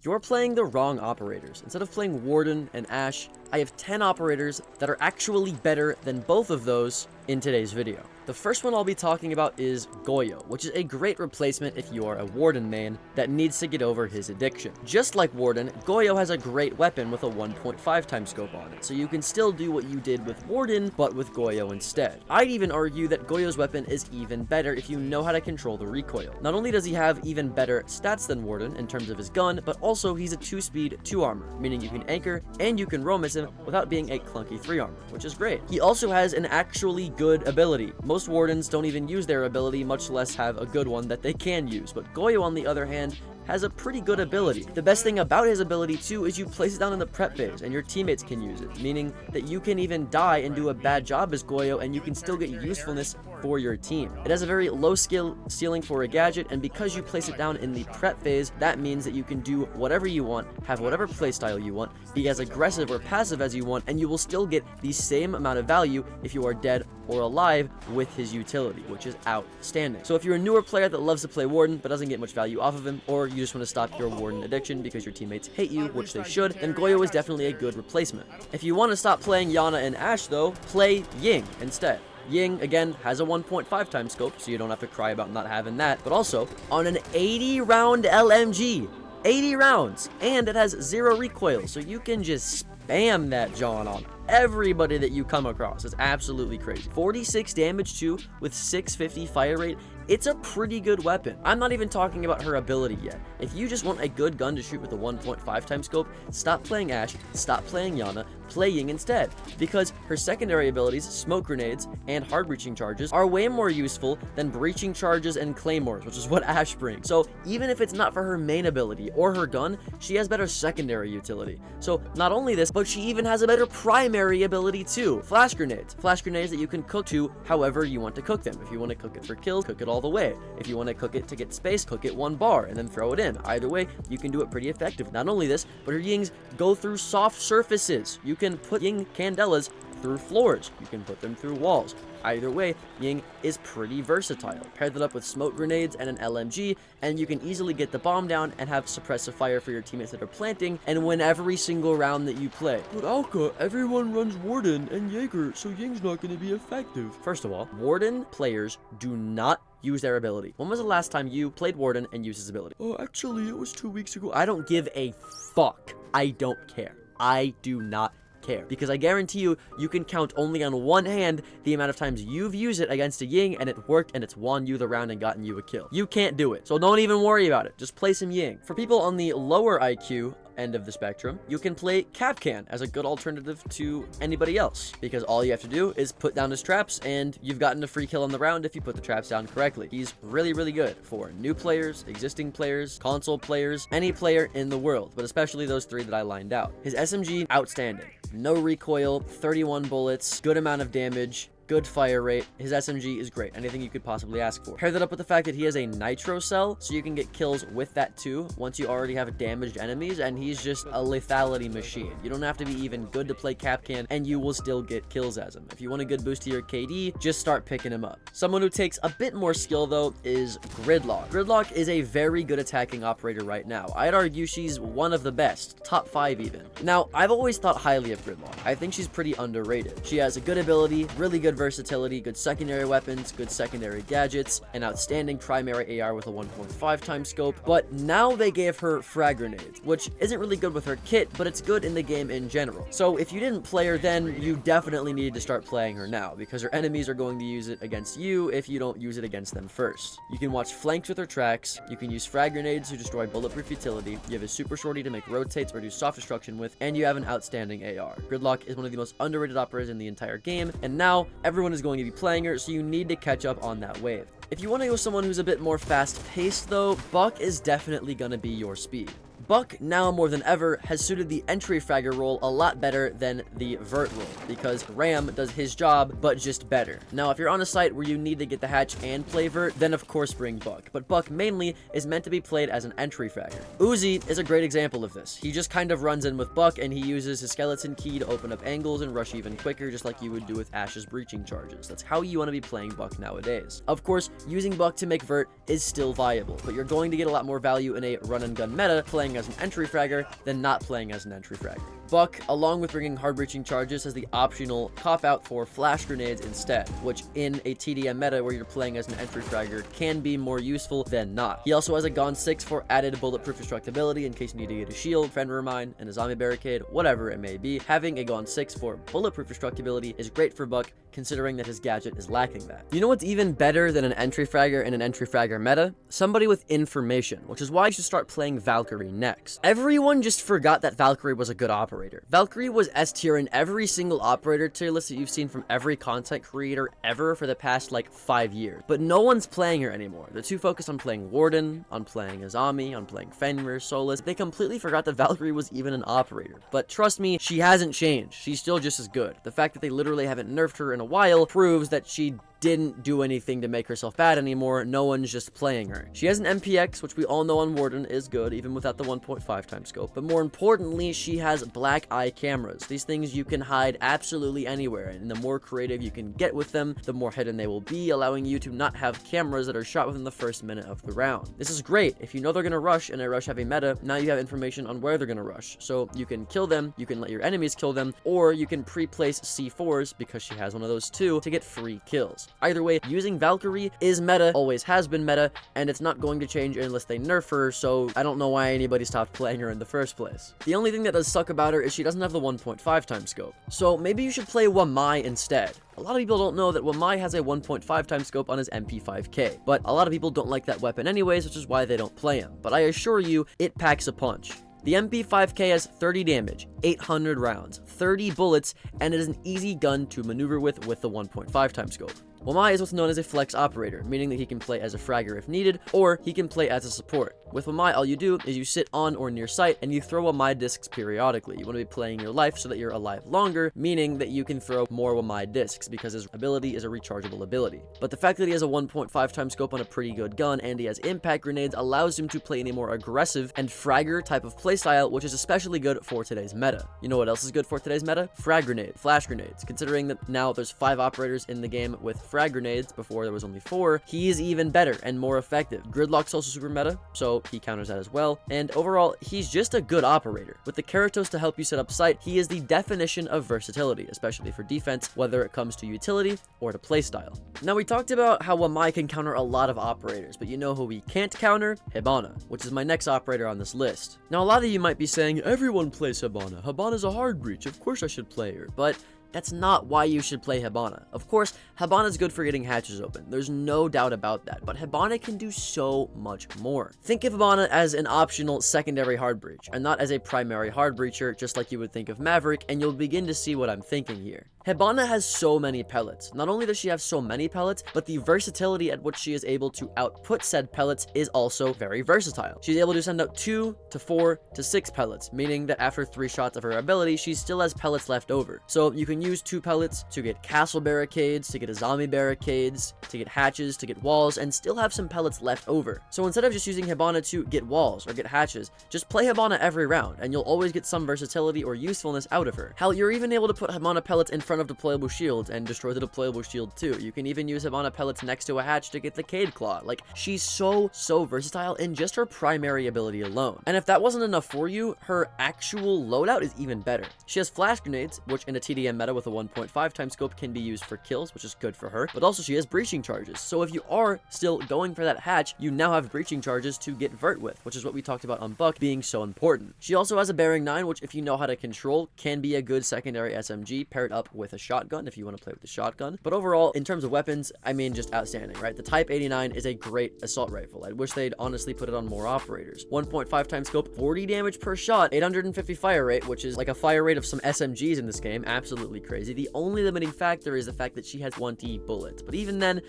You're playing the wrong operators. Instead of playing Warden and Ashe, I have 10 operators that are actually better than both of those in today's video. The first one I'll be talking about is Goyo, which is a great replacement if you are a Warden main that needs to get over his addiction. Just like Warden, Goyo has a great weapon with a 1.5 times scope on it, so you can still do what you did with Warden, but with Goyo instead. I'd even argue that Goyo's weapon is even better if you know how to control the recoil. Not only does he have even better stats than Warden in terms of his gun, but also he's a 2-speed 2 armor, meaning you can anchor and you can roam as him without being a clunky 3 armor, which is great. He also has an actually good ability. Most Wardens don't even use their ability, much less have a good one that they can use, but Goyo, on the other hand, has a pretty good ability. The best thing about his ability too is you place it down in the prep phase and your teammates can use it, meaning that you can even die and do a bad job as Goyo and you can still get usefulness for your team. It has a very low skill ceiling for a gadget, and because you place it down in the prep phase, that means that you can do whatever you want, have whatever playstyle you want, be as aggressive or passive as you want, and you will still get the same amount of value if you are dead or alive with his utility, which is outstanding. So if you're a newer player that loves to play Warden but doesn't get much value off of him, or you just want to stop your Warden addiction because your teammates hate you, which they should, then Goyo is definitely a good replacement. If you want to stop playing Yana and Ashe though, play Ying instead. Ying, again, has a 1.5 times scope, so you don't have to cry about not having that, but also on an 80 round LMG. 80 rounds, and it has 0 recoil, so you can just spam that John on everybody that you come across. It's absolutely crazy. 46 damage too, with 650 fire rate. It's a pretty good weapon. I'm not even talking about her ability yet. If you just want a good gun to shoot with a 1.5 times scope, stop playing Ashe, stop playing Yana, play Ying instead, because her secondary abilities, smoke grenades and hard breaching charges, are way more useful than breaching charges and claymores, which is what Ashe brings. So even if it's not for her main ability or her gun, she has better secondary utility. So not only this, but she even has a better primary ability too. Flash grenades that you can cook to however you want to cook them. If you want to cook it for kills, cook it all the way. If you want to cook it to get space, cook it 1 bar and then throw it in. Either way, you can do it pretty effective. Not only this, but her Yings go through soft surfaces. You can put Ying candelas through floors. You can put them through walls. Either way, Ying is pretty versatile. Pair that up with smoke grenades and an LMG, and you can easily get the bomb down and have suppressive fire for your teammates that are planting and win every single round that you play. But Alka, everyone runs Warden and Jaeger, so Ying's not going to be effective. First of all, Warden players do not use their ability. When was the last time you played Warden and used his ability? Oh, actually, it was 2 weeks ago. I don't give a fuck. I don't care. I do not care, because I guarantee you, you can count only on one hand the amount of times you've used it against a Ying and it worked and it's won you the round and gotten you a kill. You can't do it, so don't even worry about it. Just play some Ying. For people on the lower IQ end of the spectrum, you can play Capcan as a good alternative to anybody else, because all you have to do is put down his traps and you've gotten a free kill on the round if you put the traps down correctly. He's really, really good for new players, existing players, console players, any player in the world, but especially those 3 that I lined out. His SMG, outstanding. No recoil, 31 bullets, good amount of damage, good fire rate. His SMG is great. Anything you could possibly ask for. Pair that up with the fact that he has a nitro cell, so you can get kills with that too once you already have damaged enemies, and he's just a lethality machine. You don't have to be even good to play Capcan, and you will still get kills as him. If you want a good boost to your KD, just start picking him up. Someone who takes a bit more skill though is Gridlock. Gridlock is a very good attacking operator right now. I'd argue she's one of the best, top 5 even. Now, I've always thought highly of Gridlock. I think she's pretty underrated. She has a good ability, really good versatility, good secondary weapons, good secondary gadgets, an outstanding primary AR with a 1.5 times scope, but now they gave her frag grenades, which isn't really good with her kit, but it's good in the game in general. So if you didn't play her then, you definitely needed to start playing her now, because her enemies are going to use it against you if you don't use it against them first. You can watch flanks with her tracks, you can use frag grenades to destroy bulletproof utility, you have a super shorty to make rotates or do soft destruction with, and you have an outstanding AR. Gridlock is one of the most underrated operators in the entire game, and now everyone is going to be playing her, so you need to catch up on that wave. If you want to go someone who's a bit more fast-paced though, Buck is definitely going to be your speed. Buck, now more than ever, has suited the entry fragger role a lot better than the vert role, because Ram does his job, but just better. Now, if you're on a site where you need to get the hatch and play vert, then of course bring Buck, but Buck mainly is meant to be played as an entry fragger. Uzi is a great example of this. He just kind of runs in with Buck, and he uses his skeleton key to open up angles and rush even quicker, just like you would do with Ashe's breaching charges. That's how you want to be playing Buck nowadays. Of course, using Buck to make vert is still viable, but you're going to get a lot more value in a run and gun meta playing as an entry fragger than not playing as an entry fragger. Buck, along with bringing hard breaching charges, has the optional cop-out for flash grenades instead, which in a TDM meta where you're playing as an entry fragger can be more useful than not. He also has a Gon 6 for added bulletproof destructibility in case you need to get a shield, Fenrir mine, and a zombie barricade, whatever it may be. Having a Gon 6 for bulletproof destructibility is great for Buck, considering that his gadget is lacking that. You know what's even better than an entry fragger in an entry fragger meta? Somebody with information, which is why you should start playing Valkyrie next. Everyone just forgot that Valkyrie was a good operator. Valkyrie was S tier in every single operator tier list that you've seen from every content creator ever for the past like 5 years, but no one's playing her anymore. They're too focused on playing Warden, on playing Azami, on playing Fenrir, Solus. They completely forgot that Valkyrie was even an operator. But trust me, she hasn't changed. She's still just as good. The fact that they literally haven't nerfed her in a while proves that she didn't do anything to make herself bad anymore. No one's just playing her. She has an MPX, which we all know on Warden is good, even without the 1.5 times scope. But more importantly, she has black eye cameras. These things you can hide absolutely anywhere, and the more creative you can get with them, the more hidden they will be, allowing you to not have cameras that are shot within the first minute of the round. This is great. If you know they're gonna rush in a rush heavy meta, now you have information on where they're gonna rush. So you can kill them, you can let your enemies kill them, or you can pre-place C4s, because she has one of those too, to get free kills. Either way, using Valkyrie is meta, always has been meta, and it's not going to change unless they nerf her, so I don't know why anybody stopped playing her in the first place. The only thing that does suck about her is she doesn't have the 1.5 times scope. So maybe you should play Wamai instead. A lot of people don't know that Wamai has a 1.5 times scope on his MP5K, but a lot of people don't like that weapon anyways, which is why they don't play him. But I assure you, it packs a punch. The MP5K has 30 damage, 800 rounds, 30 bullets, and it is an easy gun to maneuver with the 1.5 times scope. Wamai is what's known as a flex operator, meaning that he can play as a fragger if needed, or he can play as a support. With Wamai, all you do is you sit on or near sight, and you throw Wamai discs periodically. You want to be playing your life so that you're alive longer, meaning that you can throw more Wamai discs, because his ability is a rechargeable ability. But the fact that he has a 1.5 times scope on a pretty good gun, and he has impact grenades, allows him to play in a more aggressive and fragger type of playstyle, which is especially good for today's meta. You know what else is good for today's meta? Frag grenade, flash grenades. Considering that now there's 5 operators in the game with frag grenades, before there was only 4, he is even better and more effective. Gridlock's also super meta, so he counters that as well, and overall, he's just a good operator. With the Keratos to help you set up sight, he is the definition of versatility, especially for defense, whether it comes to utility or to playstyle. Now, we talked about how Wamai can counter a lot of operators, but you know who we can't counter? Hibana, which is my next operator on this list. Now, a lot of you might be saying, everyone plays Hibana. Hibana's a hard breach, of course I should play her, but that's not why you should play Hibana. Of course, Hibana is good for getting hatches open. There's no doubt about that, but Hibana can do so much more. Think of Hibana as an optional secondary hard breach, and not as a primary hard breacher, just like you would think of Maverick, and you'll begin to see what I'm thinking here. Hibana has so many pellets. Not only does she have so many pellets, but the versatility at which she is able to output said pellets is also very versatile. She's able to send out 2 to 4 to 6 pellets, meaning that after 3 shots of her ability, she still has pellets left over. So you can use 2 pellets to get castle barricades, to get a zombie barricades, to get hatches, to get walls, and still have some pellets left over. So instead of just using Hibana to get walls or get hatches, just play Hibana every round, and you'll always get some versatility or usefulness out of her. Hell, you're even able to put Hibana pellets in front of deployable shields and destroy the deployable shield too. You can even use Hibana pellets next to a hatch to get the Cade Claw. Like, she's so versatile in just her primary ability alone. And if that wasn't enough for you, her actual loadout is even better. She has flash grenades, which in a TDM meta with a 1.5 times scope can be used for kills, which is good for her, but also she has breaching charges. So if you are still going for that hatch, you now have breaching charges to get vert with, which is what we talked about on Buck being so important. She also has a bearing 9, which if you know how to control, can be a good secondary SMG paired up with a shotgun if you want to play with the shotgun. But overall, in terms of weapons, I mean, just outstanding, right? The Type 89 is a great assault rifle. I wish they'd honestly put it on more operators. 1.5 times scope, 40 damage per shot, 850 fire rate, which is like a fire rate of some SMGs in this game. Absolutely crazy. The only limiting factor is the fact that she has 20 bullets. But even then,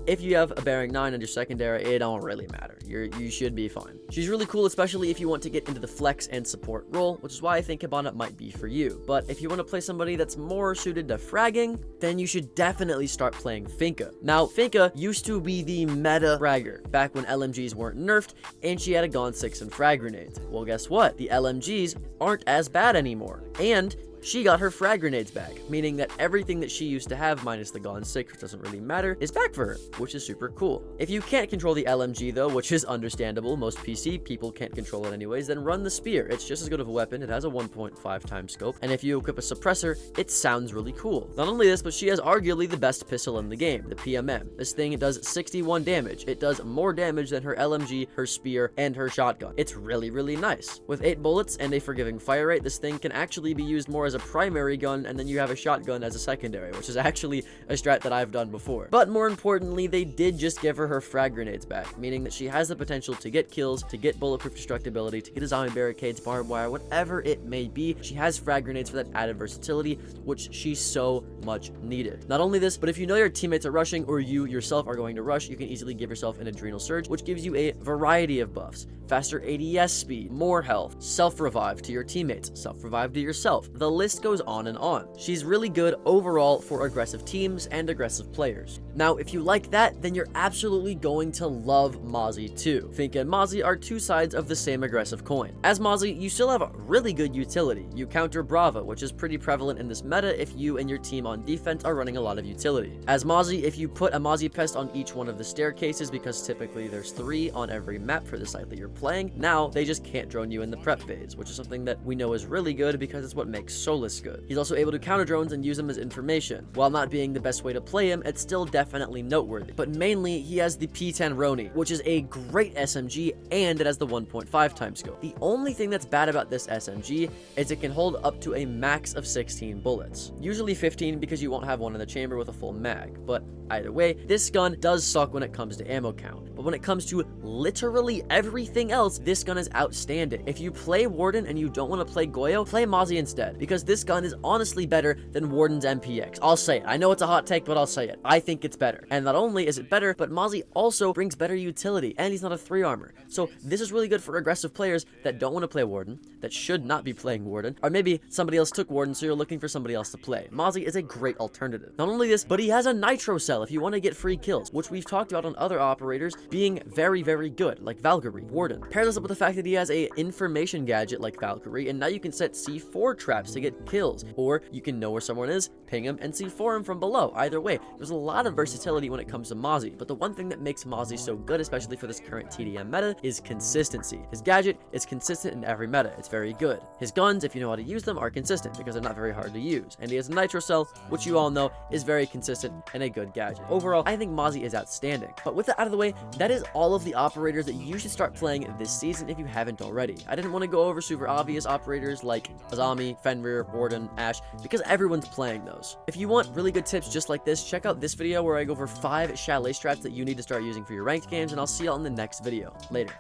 if you have a bearing 9 and your secondary, it don't really matter. You should be fine. She's really cool, especially if you want to get into the flex and support role, which is why I think Hibana might be for you. But if you want to play somebody that's more suited to fragging, then you should definitely start playing Finka. Now, Finka used to be the meta fragger back when LMGs weren't nerfed, and she had a Gon 6 and frag grenades. Well, guess what? The LMGs aren't as bad anymore, and she got her frag grenades back, meaning that everything that she used to have, minus the Gone 6, which doesn't really matter, is back for her, which is super cool. If you can't control the LMG though, which is understandable, most PC people can't control it anyways, then run the spear. It's just as good of a weapon, it has a 1.5 times scope, and if you equip a suppressor, it sounds really cool. Not only this, but she has arguably the best pistol in the game, the PMM. This thing does 61 damage. It does more damage than her LMG, her spear, and her shotgun. It's really, really nice. With 8 bullets and a forgiving fire rate, this thing can actually be used more as a primary gun, and then you have a shotgun as a secondary, which is actually a strat that I've done before. But more importantly, they did just give her frag grenades back, meaning that she has the potential to get kills, to get bulletproof destructibility, to get a zombie barricades, barbed wire, whatever it may be. She has frag grenades for that added versatility, which she so much needed. Not only this, but if you know your teammates are rushing or you yourself are going to rush, you can easily give yourself an adrenal surge, which gives you a variety of buffs. Faster ADS speed, more health, self-revive to your teammates, self-revive to yourself. The list goes on and on. She's really good overall for aggressive teams and aggressive players. Now, if you like that, then you're absolutely going to love Mozzie too. Fink and Mozzie are two sides of the same aggressive coin. As Mozzie, you still have really good utility. You counter Brava, which is pretty prevalent in this meta if you and your team on defense are running a lot of utility. As Mozzie, if you put a Mozzie pest on each one of the staircases, because typically there's 3 on every map for the site that you're playing, now they just can't drone you in the prep phase, which is something that we know is really good because it's what makes Solus good. He's also able to counter drones and use them as information. While not being the best way to play him, it's still definitely noteworthy. But mainly, he has the P10 Roni, which is a great SMG, and it has the 1.5 times scope. The only thing that's bad about this SMG is it can hold up to a max of 16 bullets. Usually 15 because you won't have one in the chamber with a full mag, but either way, this gun does suck when it comes to ammo count. But when it comes to literally everything else, this gun is outstanding. If you play Warden and you don't want to play Goyo, play Mozzie instead, because this gun is honestly better than Warden's MPX. I'll say it. I know it's a hot take, but I'll say it. I think it's better. And not only is it better, but Mozzie also brings better utility, and he's not a 3 armor. So this is really good for aggressive players that don't want to play Warden, that should not be playing Warden, or maybe somebody else took Warden, so you're looking for somebody else to play. Mozzie is a great alternative. Not only this, but he has a nitro cell if you want to get free kills, which we've talked about on other operators being very, very good, like Valkyrie, Warden. Pair this up with the fact that he has a information gadget like Valkyrie, and now you can set C4 traps to get kills, or you can know where someone is, ping him, and C4 him from below. Either way, there's a lot of versatility when it comes to Mozzie, but the one thing that makes Mozzie so good, especially for this current TDM meta, is consistency. His gadget is consistent in every meta. It's very good. His guns, if you know how to use them, are consistent because they're not very hard to use, and he has a nitro cell, which you all know is very consistent and a good gadget. Overall, I think Mozzie is outstanding. But with that out of the way, that is all of the operators that you should start playing this season if you haven't already. I didn't want to go over super obvious operators like Azami, Fenrir, Warden, Ashe, because everyone's playing those. If you want really good tips just like this, check out this video where I go over 5 chalet strats that you need to start using for your ranked games, and I'll see y'all in the next video. Later.